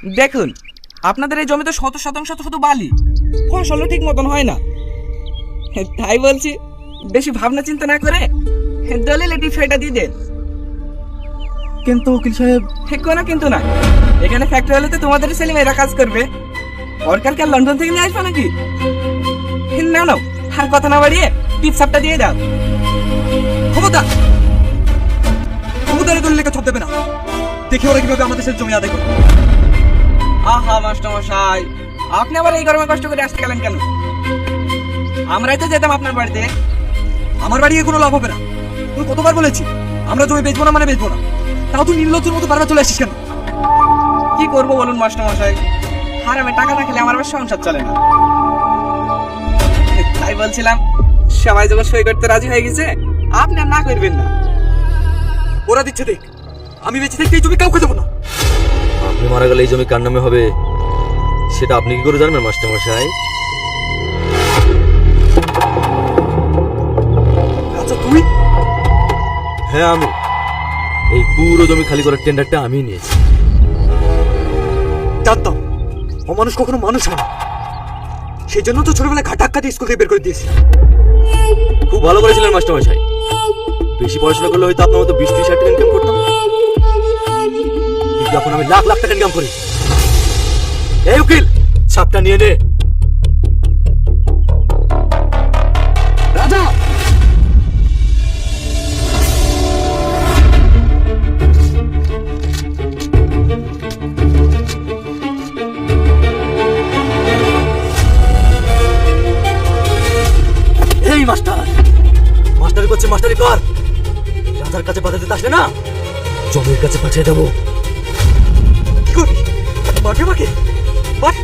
দেখুন, আপনাদের এই জমিতে 100% শুধু বালি, ফসলও ঠিক মতন হয় না। তাই বলছি, বেশি ভাবনা চিন্তা না করে দলিলে ডিফাইটা দিয়ে দেন। কিন্তু উকিল সাহেব, কোনো কিন্তু না, এখানে ফ্যাক্টরি হলে তো তোমাদের ছেলেমেয়েরা কাজ করবে। সরকারকে আর লন্ডন থেকে নিয়ে আসবে নাকি? নাও নাও, আর কথা না বাড়িয়ে টিপসাপটা দিয়ে দাও। খবরদার খবরদার, দলিল লেখা ছপ দেবে না। দেখি ওরা কিভাবে আমাদের সাথে জমি আদায় করে। আহা মাস্টার মশাই, আপনি আবার এই গরমে কষ্ট করে আসতে গেলেন কেন? আমরাই তো যেতাম আপনার বাড়িতে। আমার বাড়ি গিয়ে কোনো লাভ হবে না। তুই কতবার বলেছি আমরা জমি বেচবো না, মানে বেচবো না। তাও তুই নির্লজ্জের মতো বারবার চলে আসিস কেন? কি করবো বলুন মাস্টার মশাই, হারামে টাকা না খেলে আমার আবার সংসার চলে না। তাই বলছিলাম, সবাই যখন সই করতে রাজি হয়ে গেছে, আপনি আর না করবেন না। ওরা দিচ্ছে দেখ, আমি বেঁচে থাকতে এই জমি কাউকে দেবো না। আপনি মারা গেলে এই জমি কার নামে হবে সেটা আপনি কি করে জানবেন মাস্টার মশাই? আচ্ছা তুই? হ্যাঁ আমি। এই পুরো জমি খালি করার টেন্ডারটা আমি নিয়েছি। জানতাম অমানুষ কখনো মানুষ হয় না, সেই জন্য তো ছোটবেলায় ঘাট ধাক্কা দিয়ে স্কুল থেকে বের করে দিয়েছি। খুব ভালো করেছিলেন মাস্টার মশাই। বেশি পড়াশোনা করলে হয়তো আপনার মতো 20-30 হাজার টাকা ইনকাম করতাম, কিন্তু এখন আমি লাখ লাখ টাকা ইনকাম করি। এই উকিল, ছাপটা নিয়ে নে। রাজা, এই মাস্টার, মাস্টারি করছে, মাস্টারি কর। রাজার কাছে পাঠাতে আসলে না, জমির কাছে পাঠিয়ে দেবো। কি করবি? মাকে মাকে মার।